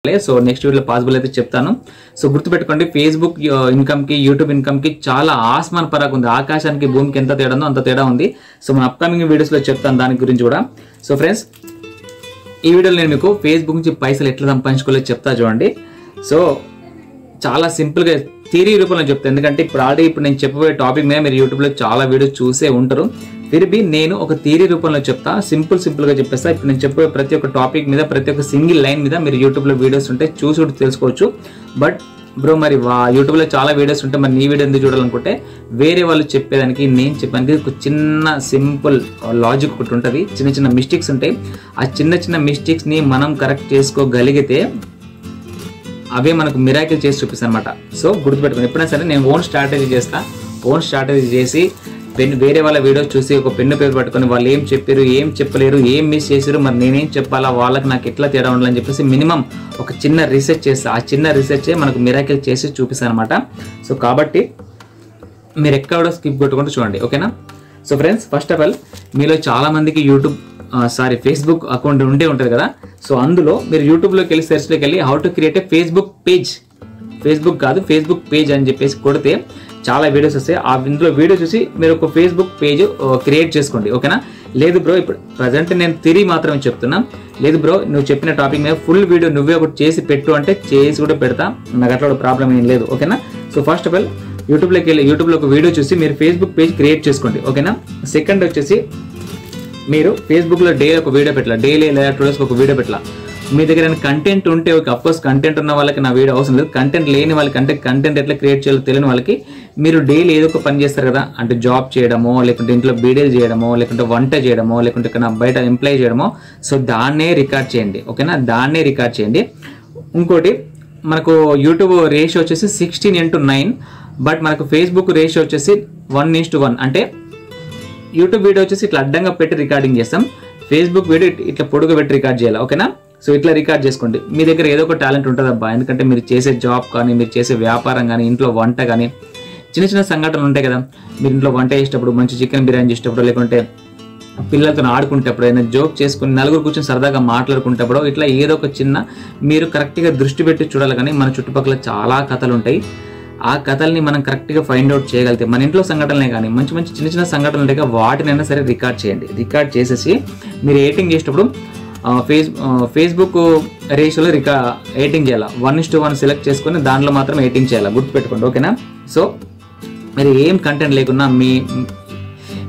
So next వీడియోలో possible అయితే చెప్తాను. సో గుర్తుపెట్టుకోండి, ఫేస్బుక్ ఇన్కమ్ కి యూట్యూబ్ ఇన్కమ్ కి చాలా ఆస్మాన్ పరాకు ఉంది. ఆకాశానికి భూమికి ఎంత తేడా ఉందో అంత తేడా ఉంది. సో మన అప్కమింగ్ వీడియోస్ లో చెప్తాను దాని గురించి కూడా. సో ఫ్రెండ్స్, ఈ వీడియోలో నేను మీకు ఫేస్బుక్ నుంచి పైసలు ఎట్లా సంపాదించుకోవాలో చెప్తా చూడండి. సో చాలా సింపుల్ గా థియరీ రూపంలో చెప్తాను, ఎందుకంటే ఇప్పుడు నేను చెప్పబోయే టాపిక్ మీద మీరు యూట్యూబ్ లో చాలా వీడియోస్ చూసే ఉంటారు. తిరిగి నేను ఒక థియరీ రూపంలో చెప్తా, సింపుల్ గా చెప్పేస్తా. ఇప్పుడు నేను చెప్పే ప్రతి ఒక్క టాపిక్ మీద, ప్రతి ఒక్క సింగిల్ లైన్ మీద మీరు యూట్యూబ్ లో వీడియోస్ ఉంటే చూసి తెలుసుకోవచ్చు. బట్ బ్రో, మరి యూట్యూబ్ లో చాలా వీడియోస్ ఉంటే మరి నీ వీడియో ఎందుకు చూడాలనుకుంటే, వేరే వాళ్ళు చెప్పేదానికి నేను చెప్పడానికి ఒక చిన్న సింపుల్ లాజిక్ ఒకటి ఉంటుంది. చిన్న మిస్టేక్స్ ఉంటాయి. ఆ చిన్న మిస్టేక్స్ ని మనం కరెక్ట్ చేసుకోగలిగితే అవే మనకు మిరాకిల్ చేసి చూపిస్తాను అనమాట. సో గుర్తుపెట్టుకోండి, ఎప్పుడైనా సరే నేను ఓన్ స్ట్రాటజీ చేసి వేరే వాళ్ళ వీడియోస్ చూసి ఒక పెన్ను పేరు పట్టుకొని వాళ్ళు ఏం చెప్పారు, ఏం చెప్పలేరు, ఏం మిస్ చేశారు, మరి నేనేం చెప్పాలా, వాళ్ళకి నాకు ఎట్లా తేడా ఉండాలని చెప్పేసి మినిమం ఒక చిన్న రీసెర్చ్ చేస్తా. ఆ చిన్న రీసెర్చే మనకు మిరాకిల్ చేసి చూపిస్తాను అనమాట. సో కాబట్టి మీరు ఎక్కడ స్కిప్ కొట్టుకుంటూ చూడండి, ఓకేనా. So friends, first of all మీలో చాలా మందికి ఫేస్బుక్ అకౌంట్ ఉంటుంది కదా. సో అందులో మీరు యూట్యూబ్లోకి వెళ్ళి సెర్చ్లోకి వెళ్ళి how to create a Facebook page అని చెప్పేసి కొడితే చాలా వీడియోస్ వస్తాయి. ఇందులో వీడియో చూసి మీరు ఒక ఫేస్బుక్ పేజ్ క్రియేట్ చేసుకోండి, ఓకేనా. లేదు బ్రో, ఇప్పుడు ప్రజెంట్ నేను థియరీ మాత్రమే చెప్తున్నా. లేదు బ్రో, నువ్వు చెప్పిన టాపిక్ మీద ఫుల్ వీడియో నువ్వే ఒకటి చేసి పెట్టు అంటే చేసి కూడా పెడతా, నాకు అట్లా ప్రాబ్లం ఏం లేదు, ఓకేనా. సో ఫస్ట్ ఆఫ్ ఆల్ యూట్యూబ్లో ఒక వీడియో చూసి మీరు ఫేస్బుక్ పేజ్ క్రియేట్ చేసుకోండి, ఓకేనా. సెకండ్ వచ్చేసి మీరు ఫేస్బుక్లో డైలీ ఒక వీడియో పెట్టాలి, డైలీ లేదా 2 డేస్కి ఒక వీడియో పెట్టాలి. మీ దగ్గర కంటెంట్ ఉంటే ఓకే, అఫ్కోర్స్ కంటెంట్ ఉన్న వాళ్ళకి నా వీడియో అవసరం లేదు. కంటెంట్ లేని వాళ్ళకి, అంటే కంటెంట్ ఎట్లా క్రియేట్ చేయాలో తెలియని వాళ్ళకి మీరు డైలీ ఏదో ఒక పని చేస్తారు కదా, అంటే జాబ్ చేయడమో, లేకుంటే ఇంట్లో బీడీలు చేయడమో, లేకుంటే వంట చేయడమో, లేకుంటే ఇక్కడ బయట ఎంప్లాయ్ చేయడమో, సో దాన్నే రికార్డ్ చేయండి, ఓకేనా. దాన్నే రికార్డ్ చేయండి. ఇంకోటి, మనకు యూట్యూబ్ రేషియో వచ్చేసి 16:9, బట్ మనకు ఫేస్బుక్ రేషియో వచ్చేసి 1:1. అంటే యూట్యూబ్ వీడియో వచ్చేసి ఇట్లా అడ్డంగా పెట్టి రికార్డింగ్ చేస్తాం, ఫేస్బుక్ వీడియో ఇట్లా పొడుగు పెట్టి రికార్డ్ చేయాలి, ఓకేనా. సో ఇట్లా రికార్డ్ చేసుకోండి. మీ దగ్గర ఏదో ఒక టాలెంట్ ఉంటుంది అబ్బా, ఎందుకంటే మీరు చేసే జాబ్ కానీ, మీరు చేసే వ్యాపారం కానీ, ఇంట్లో వంట కానీ, చిన్న సంఘటనలు ఉంటాయి కదా. మీరు ఇంట్లో వంట చేసేటప్పుడు, మంచి చికెన్ బిర్యానీ చేసేటప్పుడు, లేకుంటే పిల్లలతో ఆడుకుంటప్పుడు, ఏదైనా జోక్ చేసుకుని నలుగురు కూర్చొని సరదాగా మాట్లాడుకుంటప్పుడు, ఇట్లా ఏదో ఒక మీరు కరెక్ట్గా దృష్టి పెట్టి చూడాలి. కానీ మన చుట్టుపక్కల చాలా కథలు ఉంటాయి. ఆ కథల్ని మనం కరెక్ట్గా ఫైండ్ అవుట్ చేయగలిగితే, మన ఇంట్లో సంఘటనలే కానీ మంచి చిన్న సంఘటనలు ఉంటాయి, వాటినైనా సరే రికార్డ్ చేయండి. రికార్డ్ చేసేసి మీరు ఎడిటింగ్ చేసేటప్పుడు ఫేస్బుక్ రేషియోలో ఎడిటింగ్ చేయాలి. 1:1 సెలెక్ట్ చేసుకొని దాంట్లో మాత్రం ఎడిటింగ్ చేయాలి, గుర్తుపెట్టుకోండి, ఓకేనా. సో మీరు ఏం కంటెంట్ లేకున్నా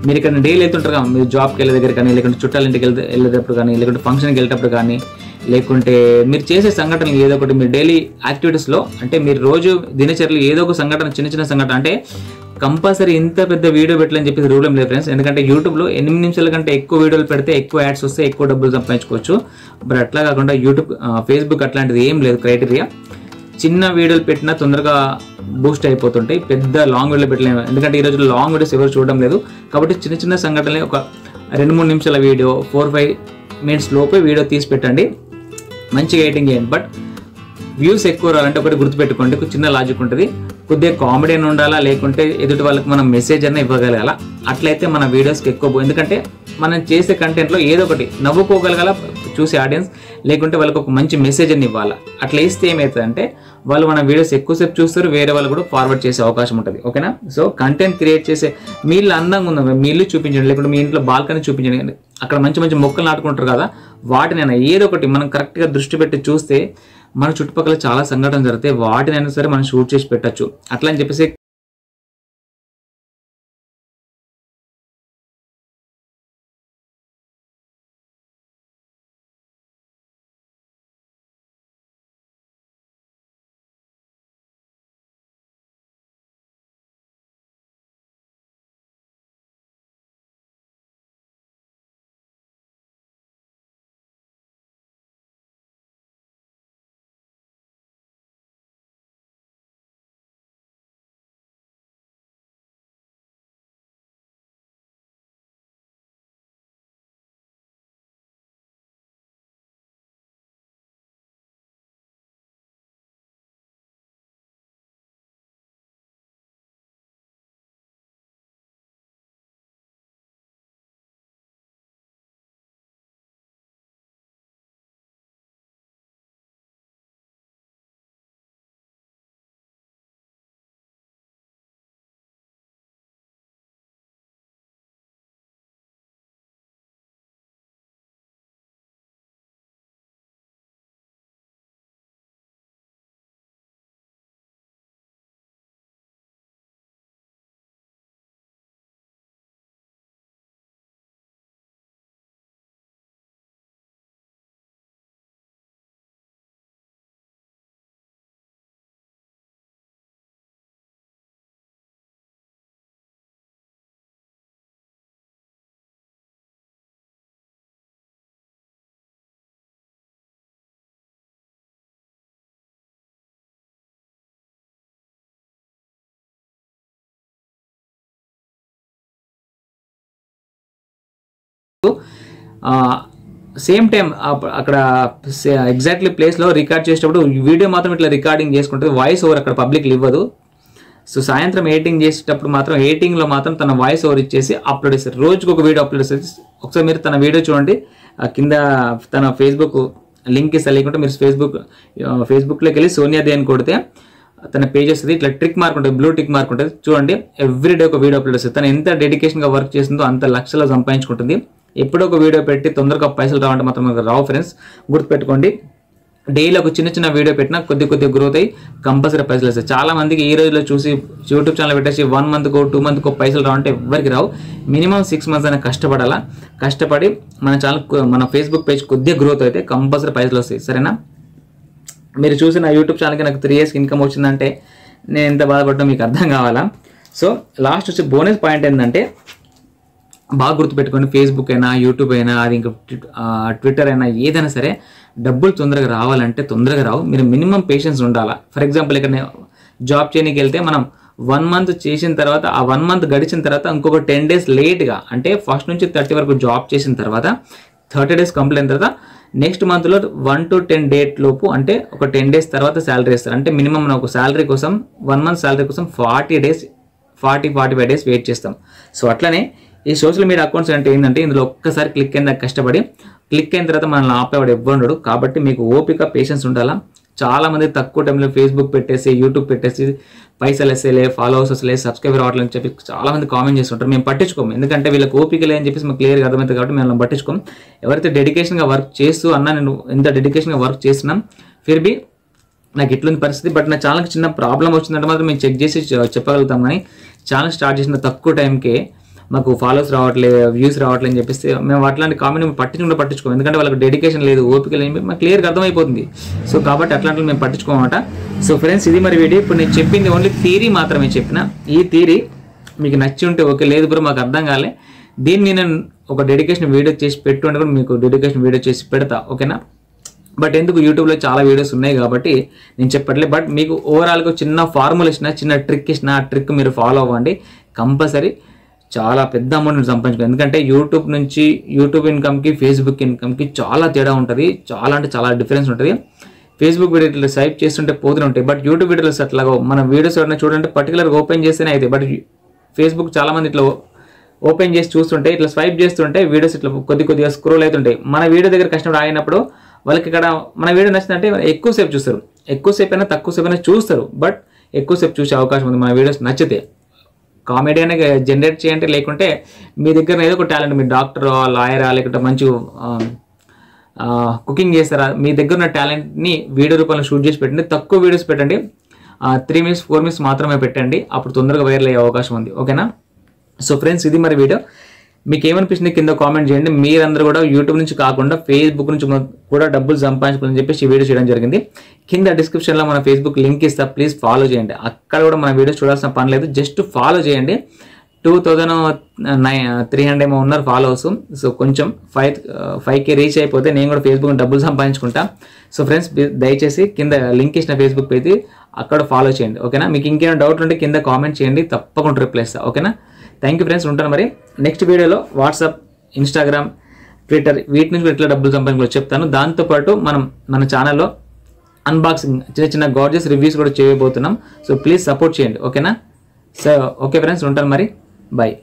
మీరు ఇక్కడ డైలీ వెళ్తుంటారు కదా, మీరు జాబ్కి వెళ్ళే దగ్గర కానీ, లేకుంటే చుట్టాల ఇంటికి వెళ్ళేటప్పుడు కానీ, లేకుంటే ఫంక్షన్కి వెళ్ళేటప్పుడు కానీ, లేకుంటే మీరు చేసే సంఘటనలు ఏదో ఒకటి మీరు డైలీ యాక్టివిటీస్లో, అంటే మీరు రోజు దినచర్యలు ఏదో ఒక సంఘటన, చిన్న సంఘటన, అంటే కంపల్సరీ ఇంత పెద్ద వీడియో పెట్టాలని చెప్పేసి రూల్ ఏం లేదు ఫ్రెండ్స్. ఎందుకంటే యూట్యూబ్లో 8 నిమిషాల కంటే ఎక్కువ వీడియోలు పెడితే ఎక్కువ యాడ్స్ వస్తే ఎక్కువ డబ్బులు సంపాదించుకోవచ్చు. బట్ అట్లా కాకుండా ఫేస్బుక్ అట్లాంటిది ఏం లేదు క్రైటీరియా. చిన్న వీడియోలు పెట్టినా తొందరగా బూస్ట్ అయిపోతుంటాయి, పెద్ద లాంగ్ వీడియోలు పెట్టలేము. ఎందుకంటే ఈ రోజుల్లో లాంగ్ వీడియోస్ ఎవరు చూడడం లేదు. కాబట్టి చిన్న సంఘటనలే, ఒక 2-3 నిమిషాల వీడియో, 4-5 మినిట్స్ లోపే వీడియో తీసి పెట్టండి, మంచిగా ఎడిటింగ్ చేయండి. బట్ వ్యూస్ ఎక్కువ రావాలంటే ఒకటి గుర్తుపెట్టుకోండి, ఒక చిన్న లాజిక్ ఉంటుంది. కొద్దిగా కామెడీ అని ఉండాలా, లేకుంటే ఎదుటి వాళ్ళకి మనం మెసేజ్ అన్న ఇవ్వగలగాల. అట్లయితే మన వీడియోస్కి ఎక్కువ, ఎందుకంటే మనం చేసే కంటెంట్లో ఏదో ఒకటి నవ్వుకోగలగాల చూసే ఆడియన్స్, లేకుంటే వాళ్ళకి ఒక మంచి మెసేజ్ అని ఇవ్వాలి. అట్లా ఇస్తే ఏమవుతుందంటే వాళ్ళు మన వీడియోస్ ఎక్కువసేపు చూస్తారు, వేరే వాళ్ళు కూడా ఫార్వర్డ్ చేసే అవకాశం ఉంటుంది, ఓకేనా. సో కంటెంట్ క్రియేట్ చేసే, మీ ఇల్లు అందంగా ఉందా, మీ ఇల్లు చూపించండి, లేకుంటే మీ ఇంట్లో బాల్కనీ చూపించండి, అక్కడ మంచి మొక్కలు నాటుకుంటారు కదా, వాటినైనా ఏదో ఒకటి మనం కరెక్ట్గా దృష్టి పెట్టి చూస్తే మన చుట్టుపక్కల చాలా సంఘటనలు జరుగుతాయి, వాటినైనా సరే మనం షూట్ చేసి పెట్టచ్చు. అట్లా అని చెప్పేసి సేమ్ టైం అక్కడ ఎగ్జాక్ట్లీ ప్లేస్లో రికార్డ్ చేసేటప్పుడు వీడియో మాత్రం ఇట్లా రికార్డింగ్ చేసుకుంటుంది, వాయిస్ ఓవర్ అక్కడ పబ్లిక్లు ఇవ్వదు. సో సాయంత్రం ఎడిటింగ్ చేసేటప్పుడు మాత్రం ఎడిటింగ్లో మాత్రం తన వాయిస్ ఓవర్ ఇచ్చేసి అప్లోడ్ చేస్తారు. రోజుకు ఒక వీడియో అప్లోడ్ చేస్తారు. ఒకసారి మీరు తన వీడియో చూడండి, కింద తన ఫేస్బుక్ లింక్ ఇస్తా, లేకుంటే మీరు ఫేస్బుక్లోకి వెళ్ళి సోనియాది అని కొడితే తన పేజ్ వస్తుంది. ఇట్లా ట్రిక్ మార్క్ ఉంటుంది, బ్లూ టిక్ మార్క్ ఉంటుంది, చూడండి. ఎవ్రీడే ఒక వీడియో అప్లోడ్ చేస్తుంది. తను ఎంత డెడికేషన్గా వర్క్ చేస్తుందో అంత లక్షల్లో సంపాదించుకుంటుంది. ఎప్పుడో ఒక వీడియో పెట్టి తొందరగా పైసలు రావంటే మాత్రం మనకు రావు ఫ్రెండ్స్, గుర్తుపెట్టుకోండి. డైలీ ఒక చిన్న వీడియో పెట్టినా కొద్ది గ్రోత్ అయ్యి కంపల్సరీ పైసలు వస్తాయి. చాలా మందికి ఈ రోజులో చూసి యూట్యూబ్ ఛానల్ పెట్టేసి 1 మంత్కో 2 మంత్కో పైసలు రావంటే ఎవరికి రావు. మినిమం 6 మంత్స్ అయినా కష్టపడాలా. కష్టపడి మన ఛానల్ మన ఫేస్బుక్ పేజ్ కొద్దిగా గ్రోత్ అయితే కంపల్సరీ పైసలు వస్తాయి, సరేనా. మీరు చూసిన యూట్యూబ్ ఛానల్కి నాకు 3 years ఇన్కమ్ వచ్చిందంటే నేను ఎంత బాధపడ్డా మీకు అర్థం కావాలా. సో లాస్ట్ వచ్చి బోనస్ పాయింట్ ఏంటంటే, బాగా గుర్తుపెట్టుకోండి, ఫేస్బుక్ అయినా యూట్యూబ్ అయినా అది ఇంకా ట్విట్టర్ అయినా ఏదైనా సరే డబ్బులు తొందరగా రావాలంటే తొందరగా రావు. మీరు మినిమం పేషెన్స్ ఉండాలా. ఫర్ ఎగ్జాంపుల్ ఇక్కడ నేను జాబ్ చేయడానికి వెళ్తే మనం 1 month చేసిన తర్వాత ఆ 1 month గడిచిన తర్వాత ఇంకొక 10 days లేట్గా, అంటే ఫస్ట్ నుంచి 30 వరకు జాబ్ చేసిన తర్వాత 30 days కంప్లీట్ అయిన తర్వాత నెక్స్ట్ మంత్లో 1 to 10 days లోపు, అంటే ఒక 10 days తర్వాత శాలరీ ఇస్తారు. అంటే మినిమం మనం ఒక శాలరీ కోసం 1 month శాలరీ కోసం 40-45 days వెయిట్ చేస్తాం. సో అట్లనే ఈ సోషల్ మీడియా అకౌంట్స్ అంటే ఏంటంటే, ఇందులో ఒక్కసారి క్లిక్ అయిన కష్టపడి క్లిక్ అయిన తర్వాత మనల్ని ఆపేవాడు ఎవ్వరు ఉండడు. కాబట్టి మీకు ఓపిక పేషెన్స్ ఉండాలా. చాలా మంది తక్కువ టైంలో ఫేస్బుక్ పెట్టేసి యూట్యూబ్ పెట్టేసి పైసలు వేసేలే, ఫాలోవర్స్ వస్తలే, సబ్స్క్రైబర్ అవ్వట్లేదు అని చెప్పి చాలా మంది కామెంట్ చేస్తుంటారు. మేము పట్టించుకోము, ఎందుకంటే వీళ్ళకి ఓపిక లేదని చెప్పేసి మాకు క్లియర్గా అర్థమవుతుంది. కాబట్టి మేము పట్టించుకోం. ఎవరైతే డెడికేషన్గా వర్క్ చేస్తూ నేను ఎంత డెడికేషన్గా వర్క్ చేస్తున్నాం, ఫిర్ బి నాకు ఇట్లుంది పరిస్థితి, బట్ నా ఛానల్కి చిన్న ప్రాబ్లం వచ్చిందంటే మాత్రం మేము చెక్ చేసి చెప్పగలుగుతాం. కానీ ఛానల్ స్టార్ట్ చేసిన తక్కువ టైంకే మాకు ఫాలోవర్స్ రావట్లేదు, వ్యూస్ రావట్లేదు అని చెప్పేసి మేము అట్లాంటి కామెంట్ పట్టించుకోము. ఎందుకంటే వాళ్ళకి డెడికేషన్ లేదు, ఓపిక లేదు, మాకు క్లియర్గా అర్థమైపోతుంది. సో కాబట్టి అట్లాంటి మేము పట్టించుకోమన్నమాట. సో ఫ్రెండ్స్, ఇది మరి వీడియో. ఇప్పుడు నేను చెప్పింది ఓన్లీ థియరీ మాత్రమే చెప్పిన. ఈ థియరీ మీకు నచ్చి ఉంటే ఓకే, లేదు బ్రో మాకు అర్థం కాలే, దీన్ని నేను ఒక డెడికేషన్ వీడియో చేసి పెట్టుకుంటే కూడా మీకు డెడికేషన్ వీడియో చేసి పెడతా, ఓకేనా. బట్ ఎందుకు యూట్యూబ్లో చాలా వీడియోస్ ఉన్నాయి కాబట్టి నేను చెప్పట్లేదు. బట్ మీకు ఓవరాల్గా చిన్న ఫార్ములా ఇచ్చిన, చిన్న ట్రిక్ ఇచ్చిన, ఆ ట్రిక్ మీరు ఫాలో అవ్వండి. కంపల్సరీ చాలా పెద్ద అమౌంట్ సంపాదించుకోండి. ఎందుకంటే యూట్యూబ్ ఇన్కమ్కి ఫేస్బుక్ ఇన్కమ్కి చాలా తేడా ఉంటుంది. చాలా అంటే చాలా డిఫరెన్స్ ఉంటుంది. ఫేస్బుక్ వీడియో ఇట్లా స్వైప్ చేస్తుంటే పోతూనే ఉంటాయి, బట్ యూట్యూబ్ వీడియోస్ అట్లాగా మన వీడియోస్ ఎవరైనా చూడంటే పర్టికులర్గా ఓపెన్ చేస్తేనే అవుతాయి. బట్ ఫేస్బుక్ చాలామంది ఇట్లా ఓపెన్ చేసి చూస్తుంటే, ఇట్లా స్వైప్ చేస్తుంటే వీడియోస్ ఇట్లా కొద్దిగా స్క్రోల్ అవుతుంటాయి. మన వీడియో దగ్గర కస్టమర్ ఆగినప్పుడు వాళ్ళకి ఇక్కడ మన వీడియో నచ్చిందంటే ఎక్కువసేపు చూస్తారు. ఎక్కువసేపు అయినా తక్కువసేపు అయినా చూస్తారు, బట్ ఎక్కువసేపు చూసే అవకాశం ఉంది మన వీడియోస్ నచ్చితే. కామెడీ అనేది జనరేట్ చేయండి, లేకుంటే మీ దగ్గర ఏదో ఒక టాలెంట్, మీరు డాక్టరా, లాయరా, లేకుంటే మంచి కుకింగ్ చేస్తారా, మీ దగ్గర ఉన్న టాలెంట్ని వీడియో రూపంలో షూట్ చేసి పెట్టండి. తక్కువ వీడియోస్ పెట్టండి, 3 minutes 4 minutes మాత్రమే పెట్టండి. అప్పుడు తొందరగా వైరల్ అయ్యే అవకాశం ఉంది, ఓకేనా. సో ఫ్రెండ్స్, ఇది మరి వీడియో. మీకు ఏమనిపిస్తుంది కింద కామెంట్ చేయండి. మీరందరూ కూడా యూట్యూబ్ నుంచి కాకుండా ఫేస్బుక్ నుంచి కూడా డబ్బులు సంపాదించుకోవాలని చెప్పేసి ఈ వీడియో చేయడం జరిగింది. కింద డిస్క్రిప్షన్లో మన ఫేస్బుక్ లింక్ ఇస్తా, ప్లీజ్ ఫాలో చేయండి. అక్కడ కూడా మన వీడియోస్ చూడాల్సిన పని లేదు, జస్ట్ ఫాలో చేయండి. 2300 ఏమో ఉన్నారు ఫాలోవర్స్. సో కొంచెం 5K రీచ్ అయిపోతే నేను కూడా ఫేస్బుక్ డబ్బులు సంపాదించుకుంటా. సో ఫ్రెండ్స్, దయచేసి కింద లింక్ ఇచ్చిన ఫేస్బుక్ పేజ్ అక్కడ ఫాలో చేయండి, ఓకేనా. మీకు ఇంకేమైనా డౌట్ ఉంటే కింద కామెంట్ చేయండి, తప్పకుండా రిప్లై ఇస్తా, ఓకేనా. థ్యాంక్ యూ ఫ్రెండ్స్, ఉంటాను మరి. నెక్స్ట్ వీడియోలో వాట్సాప్, ఇన్స్టాగ్రామ్, ట్విట్టర్ వీటి నుంచి ఎట్లా డబ్బులు సంపాదించుకోవాలో చెప్తాను. దాంతోపాటు మన ఛానల్లో అన్బాక్సింగ్, చిన్న గార్జియస్ రివ్యూస్ కూడా చేయబోతున్నాం. సో ప్లీజ్ సపోర్ట్ చేయండి, ఓకేనా. సో ఓకే ఫ్రెండ్స్, ఉంటాను మరి. బాయ్.